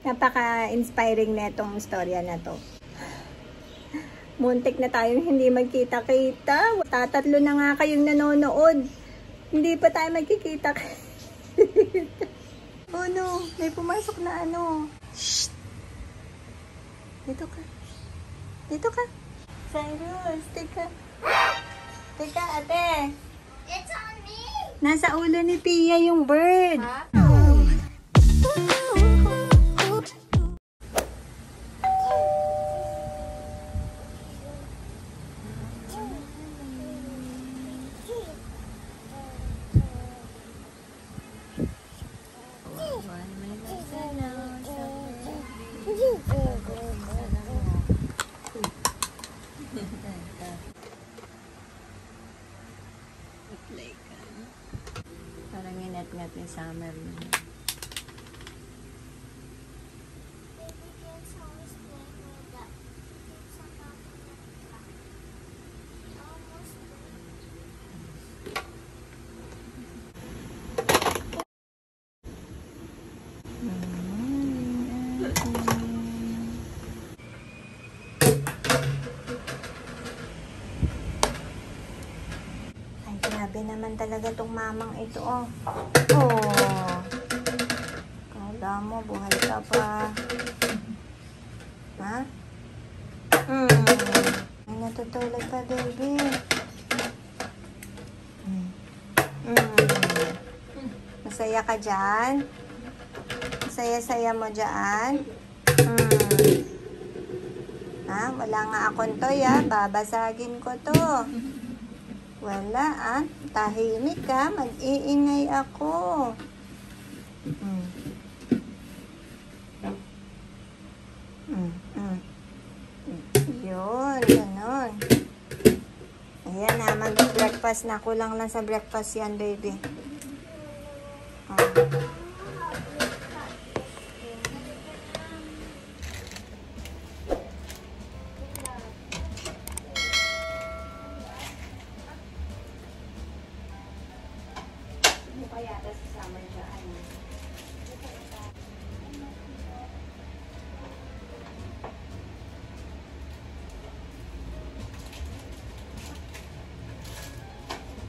Napaka-inspiring na itong storya na to. Muntik na tayong hindi magkita-kita. Tatatlo na nga kayong nanonood. Hindi pa tayo magkikita. Oh no, may pumasok na ano. Shh! Dito ka. Dito ka. Cyrus, teka. Teka, ate. It's on me! Nasa ulo ni Pia yung bird. Ha? Parang inat-ngat ni Summer. Grabe naman talaga tong mamang ito, oh. Oh. Kala mo, buhay ka pa. Ha? Ay, natutulog ka, baby. Masaya ka dyan? Masaya-saya mo dyan? Ha? Wala nga akong toy, ha? Babasagin ko to. Wala, ah. Tahimik ka. Mag-iingay ako. Yun, ganun. Ayan na, mag-breakfast na. Kulang lang sa breakfast yan, baby. Kaya tas kasama dyan.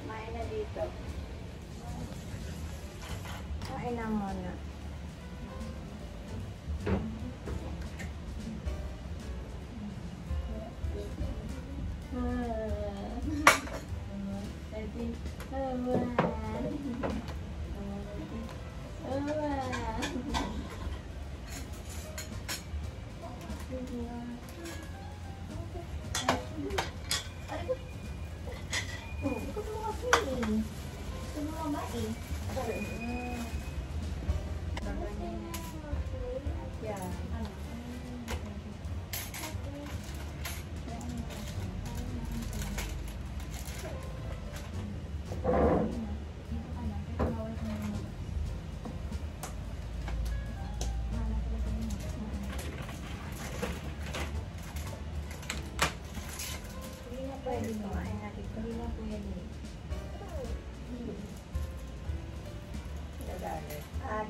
Kumain na dito. Kain na muna.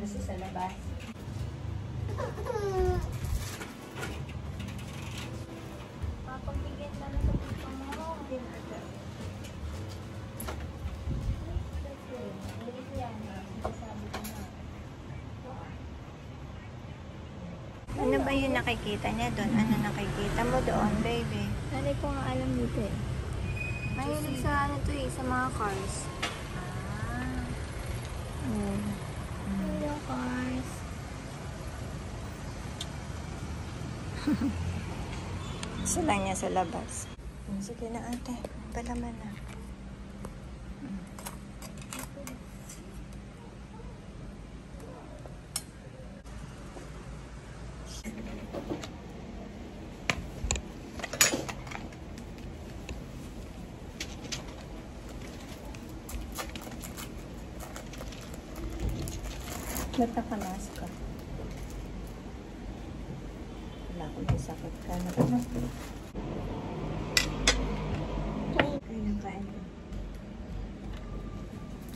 Kasi sa labas. Papagbigyan ka na sa puso mo. Ano ba yung nakikita niya doon? Ano nakikita mo doon, baby? Nanay ko nga alam dito eh. Mahilig sa ano to eh, sa mga cars. Hello, cars. Gusto lang niya sa labas. Sige na, ate. Palaman na. Ba't nakamask ka? Wala akong masakit ka na. Kain.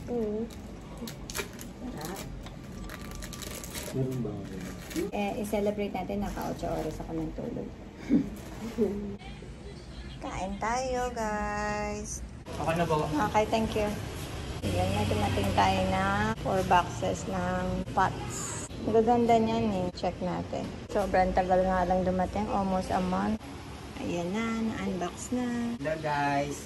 Oo. Sarap. I-celebrate natin, naka 8 oras ako ng tulog. Kain tayo, guys. Okay na ba? Okay, thank you. Yan na, dumating tayo na 4 boxes ng pots. Magaganda niyan eh. Check natin. Sobrang tagal nga lang dumating. Almost a month. Ayan na, na-unbox na. Hello guys.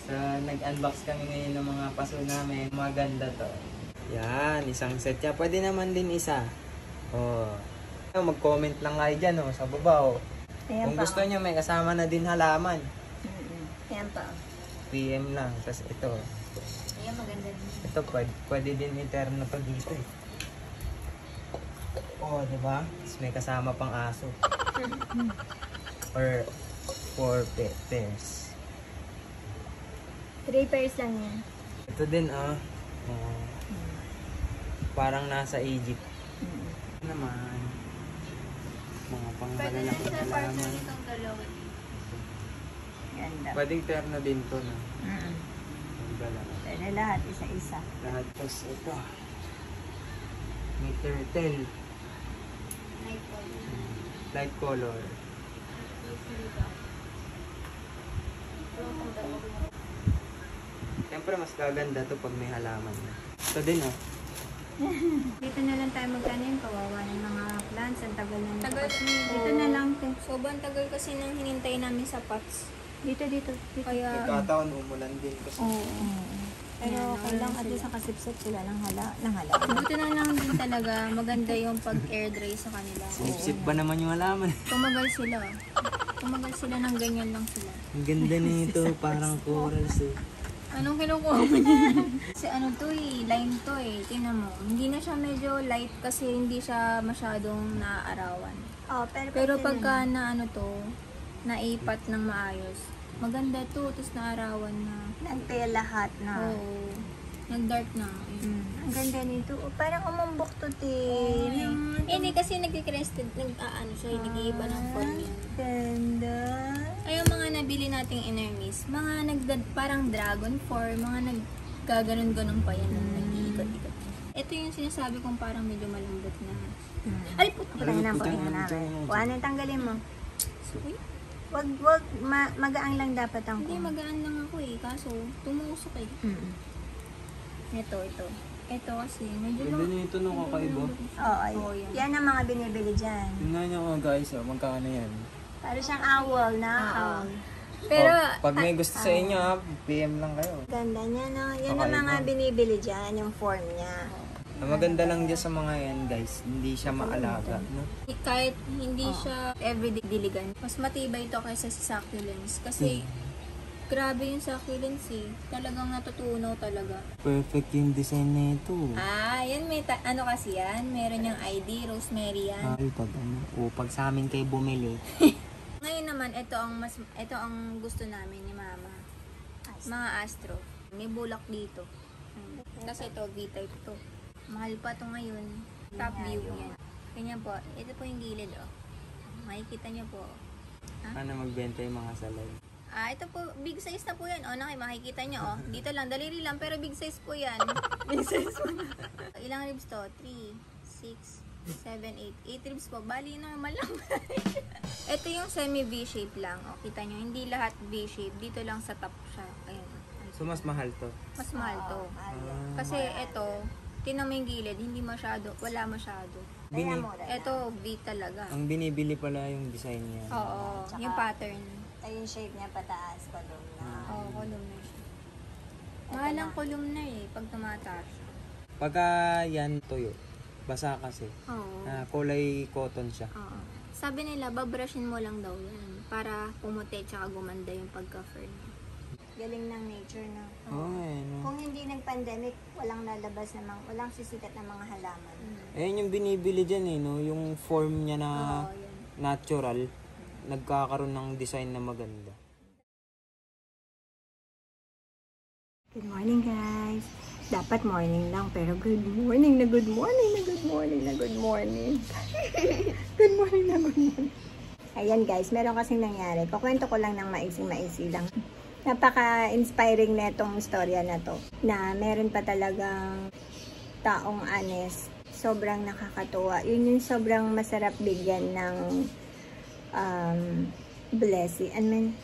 So, nag-unbox kami ngayon ng mga paso namin. Maganda to. Yan, isang set yan. Pwede naman din isa. Oh. Mag-comment lang kayo dyan sa baba. Ayan Kung pa. gusto nyo, may kasama na din halaman. Ayan pa. PM lang. Tapos ito. Ayan, maganda din. Ito, pwede din i-turn na to dito eh. Oh, diba? Tapos may kasama pang aso. Or 4 pairs. 3 pairs lang yan. Ito din parang nasa Egypt. Naman. Mga Pwede na panghalalaki sa na partner halaman. nitong dalawa. Ganda. Pwedeng terno din to na. Pwede lahat, isa-isa. Lahat tapos ito. May turtle. Light color. Siyempre mas gaganda to pag may halaman. Ito din Dito na lang tayo magkanin. Kawawa ng mga plants. Ang tagal na Tagal. Dito na lang. Sobrang tagal kasi nang hinintay namin sa pots. Dito. Kaya, Nagkataon umulan din kasi. Pero okay lang. At least nakasipsip sila ng hala. buti na lang din talaga maganda yung pag-air dry sa kanila. Sip ba naman yung halaman? Tumagal sila. Tumagal sila ng ganyan lang sila. Ang ganda nito, parang corals eh. Anong kinukuha mo niya? Kasi ano to line to Tingnan mo. Hindi na siya medyo light kasi hindi siya masyadong naaarawan. Pero pagka na naipat ng maayos, maganda to, tapos naarawan na. Nagpaya lahat na. Oo. Nag-dark na. Ang ganda nito. Parang umumbok to, Hindi kasi nag-crested, siya, nag-iiba ng form yan. Ganda. Ay, yung mga nabili nating inermis, parang dragon form, mga naggaganon-ganon pa yan, nag-iikot-ikot. Ito yung sinasabi kong parang medyo malambot na. Ay, puto! Putahin na. Ano, tanggalin mo. Uy, Wag, magaang lang dapat ang hindi, magaan lang ako kaso tumusok Ito. Ito kasi, medyo Ganda nito nung kakaiba. Oo, yan ang mga binibili dyan. Tingnan nyo guys, magkano yan? Para siyang owl na owl. Pero, pag may gusto sa inyo PM lang kayo. Ganda niya, no? Yan ang Kakaiba. mga binibili dyan, yung form niya. Ang maganda lang dyan sa mga yan guys, hindi siya maalaga. No? kahit hindi siya everyday diligan, mas matibay ito kaysa sa succulents. Kasi, grabe yung succulents Talagang natutunaw talaga. Perfect yung design na ito. Yan may ano kasi yan, meron yung ID, rosemary yan. Ay, pag sa amin kayo bumili. Ngayon naman, ito ang gusto namin ni Mama. Mga astro. May bulak dito. Kasi ito, V-type to. Mahal pa to ngayon. Top view yan. Ganyan po. Ito po yung gilid Makikita niyo po. Paano magbenta yung mga salay? Ito po, big size na po yan. Makikita niyo Dito lang, daliri lang, pero big size po yan. Big size po. Ilang ribs to? 3, 6, 7, 8. 8 ribs po. Bali, normal lang. Ito yung semi V-shape lang. Kita nyo, hindi lahat V-shape. Dito lang sa top siya. Ayan. So mas mahal to? Mas mahal to. Kasi ito, tinan mo yung gilid, hindi masyado, wala masyado. Ito, V talaga. Ang binibili pala yung design niya. Oo, yung pattern. Ay, yung shape niya pataas, columnar. Oo, columnar siya. Mahal ang columnar pag tumataas siya. Pagka yan tuyo, basa kasi. Oo. Kulay cotton siya. Oo. Sabi nila, babrushin mo lang daw yan para pumuti tsaka gumanda yung pagka-fur niya. Galing ng nature, no? No? Kung hindi nag-pandemic, walang lalabas walang sisikat ng mga halaman. Ayan yung binibili dyan no? Yung form niya na Oo, yan. natural, nagkakaroon ng design na maganda. Good morning, guys. Dapat morning lang, pero good morning na good morning na good morning na good morning. Good morning na good morning. Ayan, guys, meron kasing nangyari. Kukwento ko lang ng maiksi lang. Napaka-inspiring na itong storya na to. Na meron pa talagang taong honest sobrang nakakatuwa. Yun yung sobrang masarap bigyan ng blessing. I mean,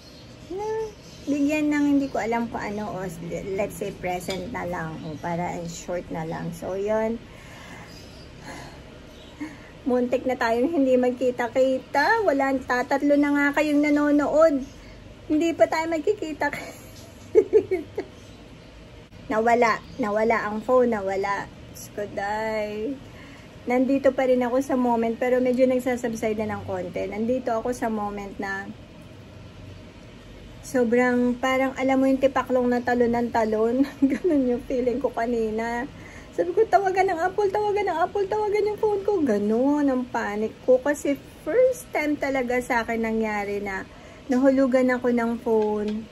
bigyan ng hindi ko alam kung ano, o let's say present na lang, o para short na lang. So, yun. Muntik na tayong hindi magkita-kita. Tatatlo na nga kayong nanonood. Hindi pa tayo magkikita. Nawala ang phone, nawala. Skuday. Nandito pa rin ako sa moment, pero medyo nagsasubside na ng konti. Nandito ako sa moment na sobrang parang alam mo yung tipaklong na talon ng talon. Ganun yung feeling ko kanina. Sabi ko, tawagan ng Apple, tawagan yung phone ko. Ganun, ang panic ko. Kasi first time talaga sa akin nangyari na nahulugan ako ng phone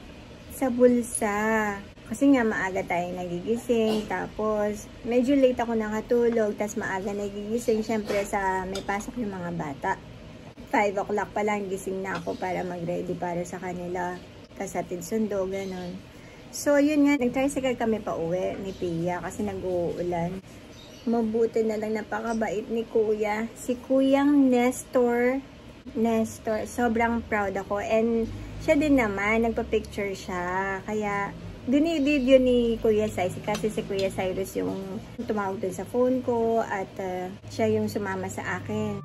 sa bulsa. Kasi nga maaga tayong nagigising. Tapos, medyo late ako nakatulog. Tapos maaga nagigising. Siyempre, may pasok yung mga bata. 5 o'clock pa lang gising na ako para mag-ready para sa kanila. Kasatid sundo, ganun. So, yun nga, nag-tricycle kami pa uwi ni Pia kasi nag-uulan. Mabuti na lang, napakabait ni Kuya. Si Kuyang Nestor, sobrang proud ako. And siya din naman, nagpa-picture siya. Kaya, dinidid yun ni Kuya Cyrus. Kasi si Kuya Cyrus yung tumawag dun sa phone ko at siya yung sumama sa akin.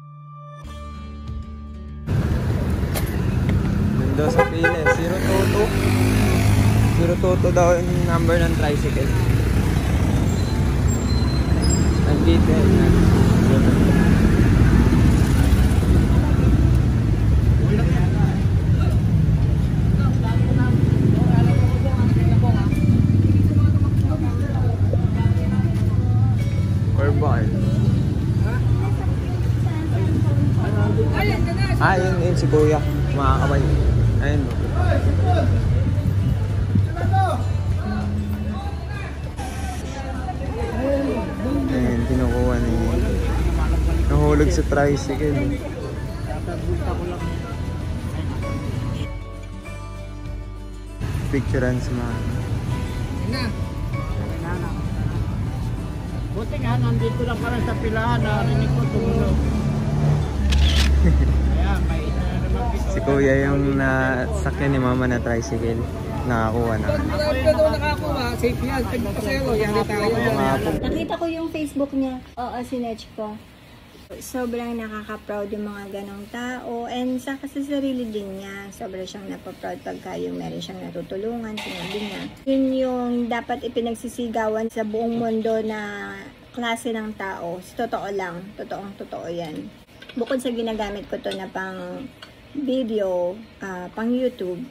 Nando sa pila, 022 daw yung number ng tricycle. Nandito yan. Or bar. Yun si Kuya. Mga kamay. Ayun. Ayan, kinukuha na yun. Nahulog sa tricycle. Picturean sa mga. Buti nga, nandito lang parang sa pilahan, narinig ko tumulog. Kaya, may isa na naman pito. Si Kuya yung nasakyan ni Mama na tricycle. Nakakuha na. Ako nakakuha, safe yan. Pagpasero, yan tayo. Nakita ko yung Facebook niya. Oo, sinetch ko. Sobrang nakaka-proud yung mga ganong tao. And sa sarili din niya, sobrang siyang napaproud pagka yung meron siyang natutulungan, sinabi niya. Yun yung dapat ipinagsisigawan sa buong mundo na klase ng tao. Totoo lang. Totoo yan. Bukod sa ginagamit ko to na pang video, pang YouTube,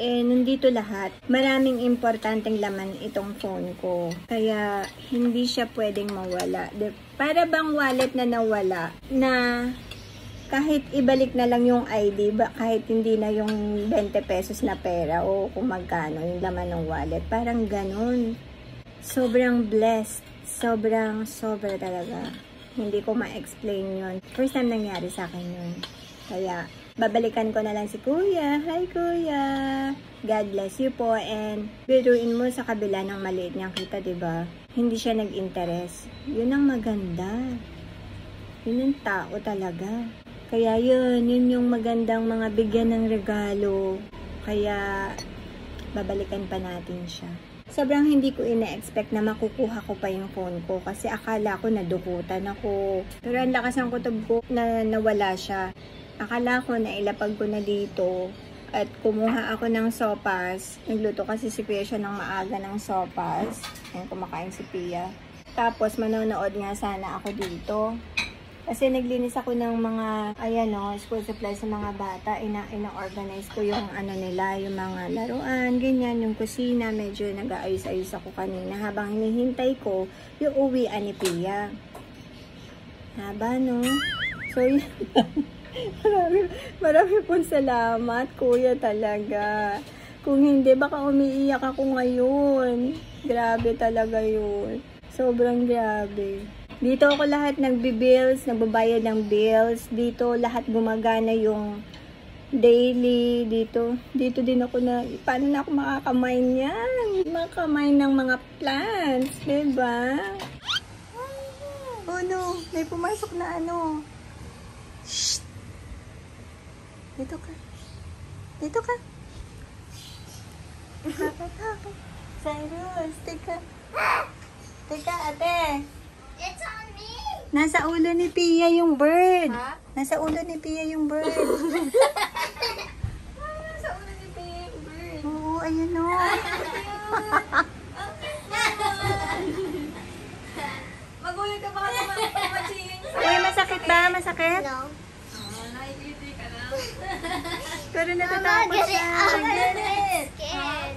nandito lahat. Maraming importanteng laman itong phone ko. Kaya, hindi siya pwedeng mawala. Para bang wallet na nawala, na kahit ibalik na lang yung ID, kahit hindi na yung 20 pesos na pera o kung magkano yung laman ng wallet. Parang ganun. Sobrang blessed. Sobra talaga. Hindi ko ma-explain yun. First time nangyari sa akin yun. Kaya, babalikan ko na lang si Kuya. Hi, Kuya! God bless you po. And biruin mo sa kabila ng maliit niyang kita, diba? Hindi siya nag-interest. Yun ang maganda. Yun yung tao talaga. Kaya yun yung magandang mga bigyan ng regalo. Kaya, babalikan pa natin siya. Sobrang hindi ko ina-expect na makukuha ko pa yung phone ko kasi akala ko nadukutan ako. Pero ang lakas ng kutob ko na nawala siya. Akala ko na ilapag ko na dito at kumuha ako ng sopas. Nagluto kasi si Pia siya ng maaga ng sopas. Ayan, kumakain si Pia. Tapos manonood nga sana ako dito. Kasi naglinis ako ng mga, school supplies sa mga bata. Ina-organize ko yung nila, yung mga laruan, ganyan, yung kusina. Medyo nag-aayos-ayos ako kanina habang hinihintay ko yung uwian ni Pia. Haba, no? So, yun. marami pong salamat, Kuya, talaga. Kung hindi, baka umiiyak ako ngayon. Grabe talaga yun. Sobrang grabe. Dito ako lahat nagbi-bills, nagbabayad ng bills. Dito lahat gumagana yung daily. Dito din ako paano na ako makakamine yan? Makamine ng mga plants, diba? Uy, ano. May pumasok na ano. Shh. Dito ka. Dito ka. Nakakatakot. Cyrus, teka. Teka, ate. It's on me! Nasa ulo ni Pia yung bird. Ha? Nasa ulo ni Pia yung bird. Sa ulo ni Paper. Oo, ayun o. Magulit ka baka naman pamachihin sa... Uy, masakit ba? Masakit? No. Nakikiti ka na. Pero natatakot siya. Scared.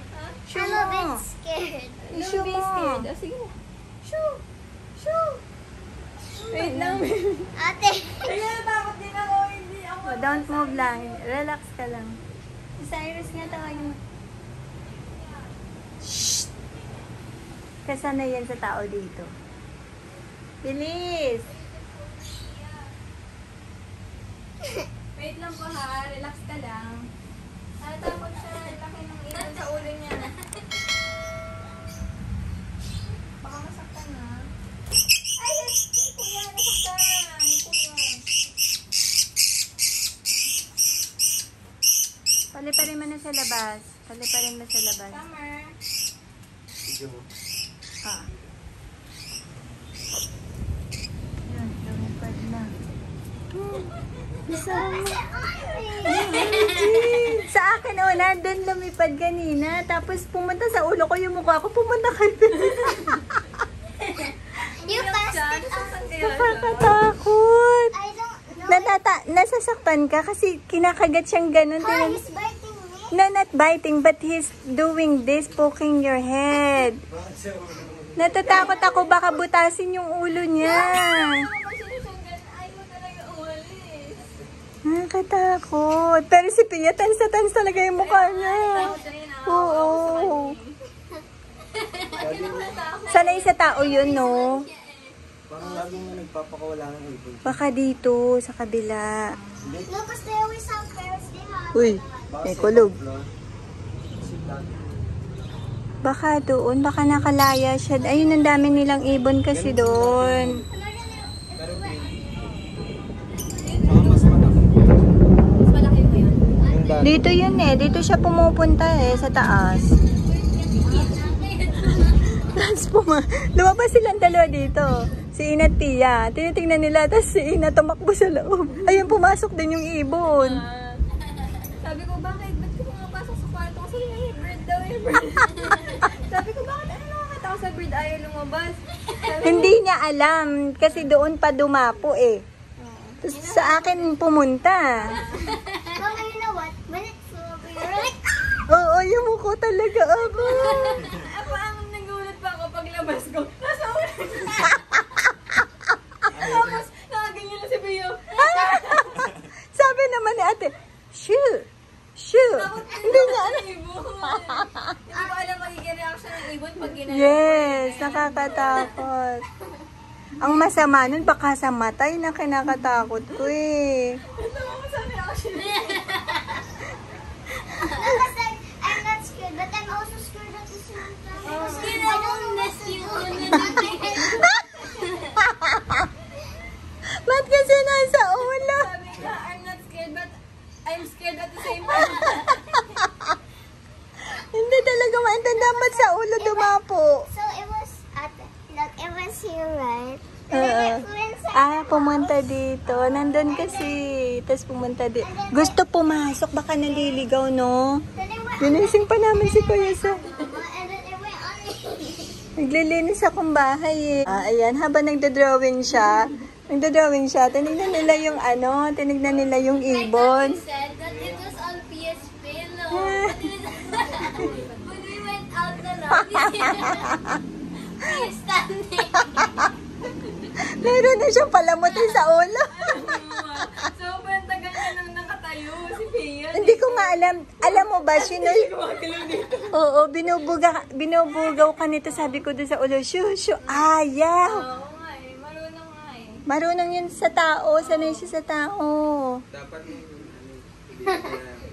Shoo mo. Scared. Shoo mo. Oh, sige na. Shoo! Shoo! Wait lang. Ate! Kaya natakot din ako. Hindi ako. Oh, don't move lang. Relax ka lang. Si Cyrus nga tawagin mo. Shh! Kasana yan sa tao dito. Bilis! Wait lang po ha. Relax ka lang. Natakot siya. Laki ng ilan sa ulo niya. Baka masaktan na. Ay! Kuya, nasaktan. Kuya. Paliparin mo na sa labas. Paliparin mo sa labas. Summer. Video mo. Ah. Yun, lumipad na. Sa akin, oh, nandun lumipad kanina. Tapos pumunta sa ulo ko yung mukha ko. Pumunta kay You passed it off. Nakakatakot. I don't know. Nasasaktan ka kasi kinakagat siyang ganun. Ah, he's biting me. No, not biting, but he's doing this, poking your head. Natatakot ako, baka butasin yung ulo niya. Ayaw talaga umalis. Nakakatakot. Pero si Pia, tans talaga yung mukha niya. Oo. Sanay sa tao yun, no? Parang laging nagpapakawala ng ibon. Baka dito, sa kabila. No, because they always have parents. They have. Uy, may kulog. Sit down. Baka doon, baka nakalaya siya. Ayun, ang dami nilang ibon kasi doon. Pero green. Baka mas malaki. Mas malaki mo yun. Yung dati. Dito yun eh, dito siya pumupunta eh, sa taas. Tapos lumabas silang dalawa dito. Si Ina at Tia. Tinitingnan nila, tapos si Ina tumakbo sa loob. Ayun, pumasok din yung ibon. Sabi ko, bakit? Ba't ko pumapasok sa kwarto? Kasi may bird daw yung bird. Sabi ko, bakit? Ano nakakita ko sa bird? Ayaw lumabas. Sabi Hindi niya alam, kasi doon pa dumapo eh. Tapos sa akin pumunta. Mama, you know what? When it flew over, you were like, Oo, yung mukha talaga ako. Ako ang nagulat pa ako paglabas ko. Nasa ulo. Tapos, nakaganyan na si Pio. Sabi naman ni ate, shoo, shoo. Hindi niya alam. Ibon. Hindi ko alam magiging reaction ng ibon pag ginagawa. Yes, nakakatakot. Ang masama nun, baka sa matay na kinakatakot ko eh. Ano mo sa reaction? I'm not scared, but I'm also scared at the same time. Because I don't miss you. Ba't kasi nasa ulo? Sabi ka, I'm not scared, but I'm scared at the same time. Hindi talaga maintindihan ba't sa ulo dumapo. So it was look, it was here, right? Pumunta dito. Nandun kasi. Tapos pumunta dito. Gusto pumasok. Baka naliligaw, no? Then it went Ginising pa namin si Kuya sa... and then it went on me. Naglilinis akong bahay eh. Ayan, habang nagda-drawing siya, tinignan nila yung ano, tinignan nila yung ibon. Said that it was on PS pillow. But it is when we went out the lobby, we standing. Meron na siyang palamutin sa ulo. So, tagal niya nang nakatayo si Pia. Hindi ko nga alam. Alam mo ba, Gumagalaw dito. Oo, binubugaw ka nito, sabi ko doon sa ulo. Shoo, shoo, ayaw. Oo nga eh. Marunong nga eh. Marunong yun sa tao, sanay siya sa tao. Dapat yung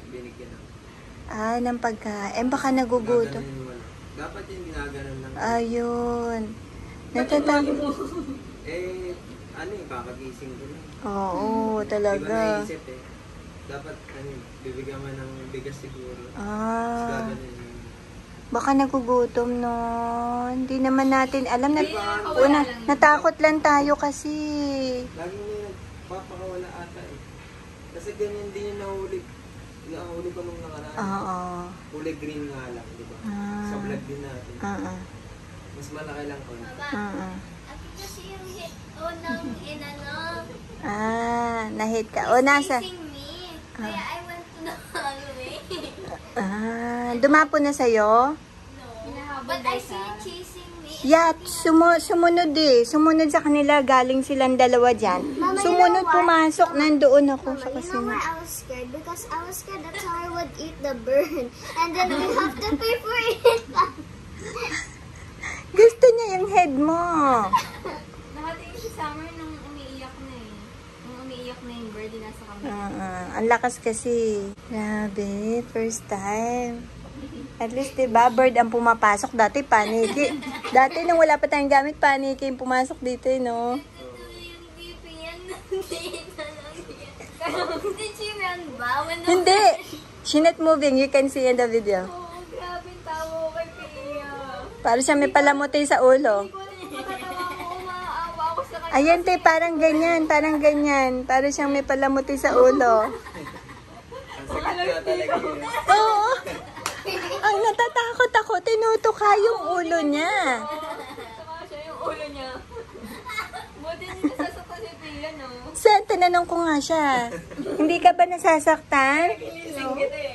binigyan ng Ng pagkain. Baka nagugutom. Ginaganon yung wala. Dapat yung ginaganon lang. Ayun. Natatakot. Eh, kakagising ko lang. Oo, Hindi ko talaga. naisip eh. Dapat, bibigyan mo ng bigas siguro. Ah, Gaganin. baka nagugutom no. Hindi naman natin alam na una, natakot lang tayo kasi. Lagi may nagpapakawala ata eh. Kasi ganyan din yung nahuli ko nung nakaraan. Oo. Kulay green nga lang, di ba? Ah. Sa vlog din natin. Oo. Mas malaki lang ko. Oo. Ako kasi yung hit ng inano. Nahit ka. O, nasa? Chasing me. Kaya I went to the hallway. Dumapo na sa'yo? No. But I see you chasing me. Yeah, sumunod eh. Sumunod sa kanila, galing silang dalawa dyan. Mama, you Sumunod, know what? pumasok, nandoon ako sa Mama, you know kasino. why I was scared? Because I was scared that someone would eat the bird. And then we have to pay for it. Gusto niya yung head mo. Nakatingin si Summer nung umiiyak na eh. Nung umiiyak na yung birdie nasa kamay. Ang lakas kasi. Grabe, first time. At least, diba, bird ang pumapasok. Dati, paniki. Dati, nung wala pa tayong gamit, paniki yung pumasok dito, no? Ito yung DP yan. Dito lang yan. Did she run ba? When the Hindi! She not moving. You can see in the video. Oo, grabe tawo kay Pia. Para siya may palamuti sa ulo. Matatawa ko, umaawa ako sa kanya. Ayan, te, parang ganyan. Parang ganyan. Para siyang may palamuti sa ulo. Ang sakit nga talaga yun. Oo! Ang natatakot ako, tinutuka yung ulo niya. Saka siya yung ulo niya. Buti hindi nasasaktan si Pia, no? Tinanong ko nga siya. Hindi ka ba nasasaktan? Kilising kita eh.